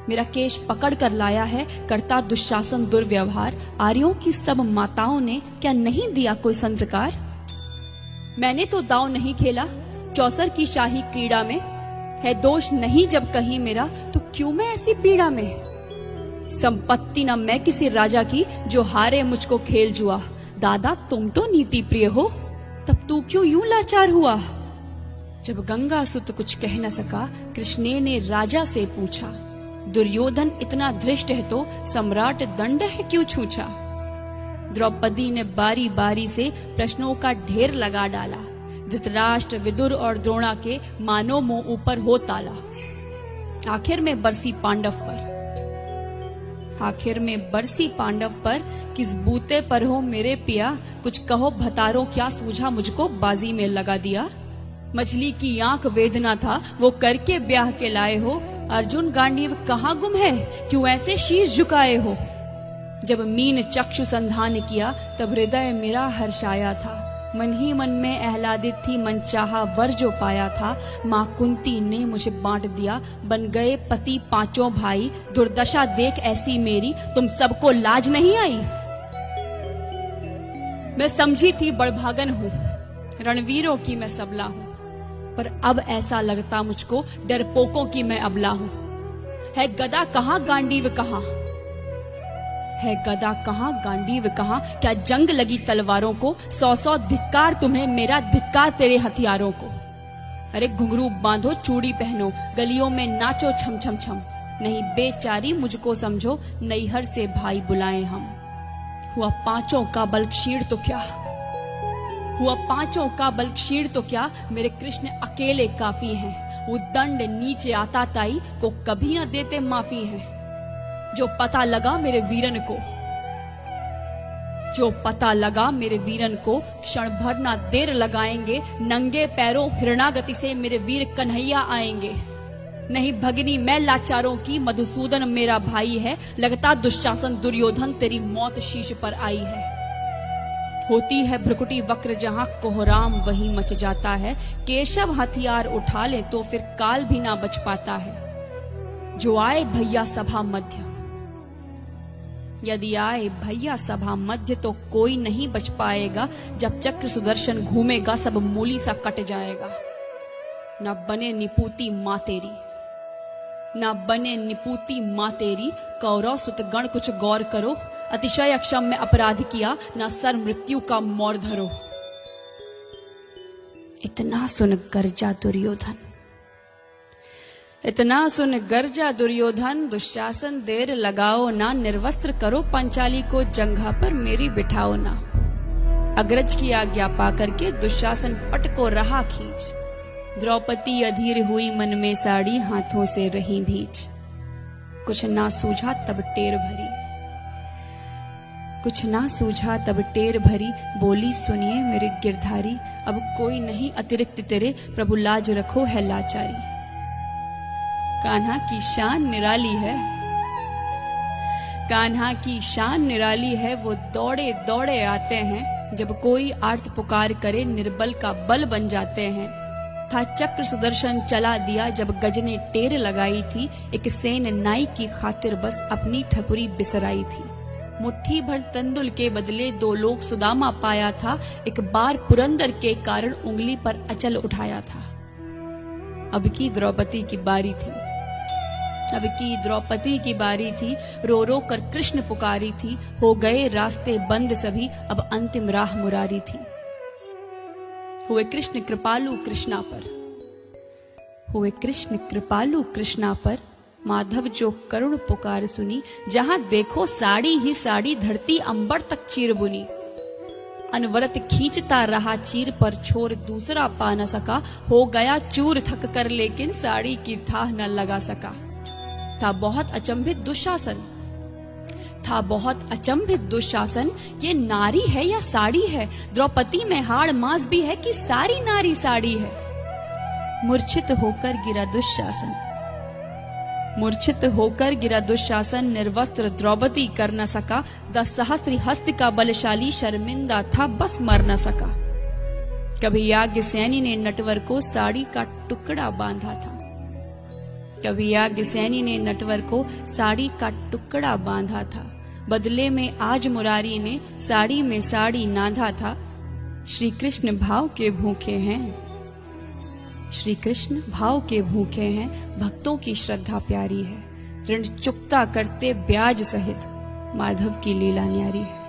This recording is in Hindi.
मेरा केश पकड़ कर लाया है, करता दुशासन दुर्व्यवहार। आर्यों की सब माताओं ने क्या नहीं दिया कोई संस्कार? मैंने तो दांव नहीं खेला चौसर की शाही क्रीड़ा में, है दोष नहीं जब कहीं मेरा, तो क्यों मैं ऐसी पीड़ा में? संपत्ति न मैं किसी राजा की, जो हारे मुझको खेल जुआ। दादा तुम तो नीति प्रिय हो, तब तू क्यों यूं लाचार हुआ? जब गंगा सुत कुछ कह न सका, कृष्णे ने राजा से पूछा। दुर्योधन इतना धृष्ट है तो सम्राट दंड है क्यों छूछा? द्रौपदी ने बारी बारी से प्रश्नों का ढेर लगा डाला। धृतराष्ट्र, विदुर और द्रोणा के मानो मुंह ऊपर हो ताला। आखिर में बरसी पांडव पर, किस बूते पर हो मेरे पिया? कुछ कहो भतारो क्या सूझा मुझको, बाजी में लगा दिया। मछली की आंख वेदना था, वो करके ब्याह के लाए हो। अर्जुन गांडीव कहाँ गुम है, क्यों ऐसे शीश झुकाए हो? जब मीन चक्षु संधान किया, तब हृदय मेरा हर्षाया था। मन ही मन में आह्लादित थी, मन चाहा वर जो पाया था। माँ कुंती ने मुझे बांट दिया, बन गए पति पांचों भाई। दुर्दशा देख ऐसी मेरी, तुम सबको लाज नहीं आई? मैं समझी थी बड़भागन हूँ, रणवीरों की मैं सबला हूँ, पर अब ऐसा लगता मुझको डरपोकों की मैं अबला हूँ। है गदा कहाँ गांडीव कहाँ, है गदा कहाँ गांडीव कहाँ? क्या जंग लगी तलवारों को? 100 धिक्कार तुम्हें, मेरा धिक्कार तेरे हथियारों को। अरे घुंघरू बांधो, चूड़ी पहनो, गलियों में नाचो छम छम छम। नहीं बेचारी मुझको समझो, नैहर से भाई बुलाए हम। हुआ पांचों का बल क्षीण तो क्या, मेरे कृष्ण अकेले काफी हैं। वो दंड नीचे आता ताई को कभी न देते माफी है। जो पता लगा मेरे वीरन को, क्षण भर ना देर लगाएंगे। नंगे पैरों हिरणागति से मेरे वीर कन्हैया आएंगे। नहीं भगनी मैं लाचारों की, मधुसूदन मेरा भाई है। लगता दुशासन दुर्योधन, तेरी मौत शीश पर आई है। होती है भ्रुकुटी वक्र जहां, कोहराम वही मच जाता है। केशव हथियार उठा ले तो फिर काल भी ना बच पाता है। जो आए भैया सभा मध्य, यदि आए भैया सभा मध्य, तो कोई नहीं बच पाएगा। जब चक्र सुदर्शन घूमेगा, सब मूली सा कट जाएगा। न बने निपूती माँ तेरी, कौरव सुत गण कुछ गौर करो। अतिशय अक्षम में अपराध किया, न सर मृत्यु का मोर धरो। इतना सुन गर्जा दुर्योधन, दुशासन देर लगाओ ना। निर्वस्त्र करो पंचाली को, जंघा पर मेरी बिठाओ ना। अग्रज की आज्ञा पा करके दुशासन पट को रहा खींच। द्रौपदी अधीर हुई मन में साड़ी, हाथों से रही भीज। कुछ ना सूझा तब टेर भरी, बोली सुनिए मेरे गिरधारी। अब कोई नहीं अतिरिक्त तेरे, प्रभु लाज रखो है लाचारी। कान्हा की शान निराली है, वो दौड़े दौड़े आते हैं। जब कोई आर्त पुकार करे, निर्बल का बल बन जाते हैं। था चक्र सुदर्शन चला दिया, जब गज ने टेर लगाई थी। एक सेन नाई की खातिर बस अपनी ठकुरी बिसराई थी। मुट्ठी भर तंदुल के बदले 2 लोग सुदामा पाया था। एक बार पुरंदर के कारण उंगली पर अचल उठाया था। अब की द्रौपदी की बारी थी, रो रो कर कृष्ण पुकारी थी। हो गए रास्ते बंद सभी, अब अंतिम राह मुरारी थी। हुए कृष्ण कृपालु कृष्णा पर, माधव जो करुण पुकार सुनी। जहां देखो साड़ी ही साड़ी, धरती अंबर तक चीर बुनी। अनवरत खींचता रहा चीर पर, छोर दूसरा पा न सका। हो गया चूर थक कर, लेकिन साड़ी की थाह न लगा सका। था बहुत अचंभित दुशासन, ये नारी है या साड़ी है? द्रौपदी में हाड़ मांस भी है कि सारी नारी साड़ी है? मूर्छित होकर गिरा दुशासन, निर्वस्त्र द्रौपदी कर न सका। 10 सहस्त्र हस्त का बलशाली, शर्मिंदा था बस मर न सका। कभी याज्ञसेनी ने नटवर को साड़ी का टुकड़ा बांधा था। कभी याज्ञसेनी ने नटवर को साड़ी का टुकड़ा बांधा था, बदले में आज मुरारी ने साड़ी में साड़ी नाधा था। श्री कृष्ण भाव के भूखे हैं, श्री कृष्ण भाव के भूखे हैं, भक्तों की श्रद्धा प्यारी है। ऋण चुकता करते ब्याज सहित, माधव की लीला न्यारी है।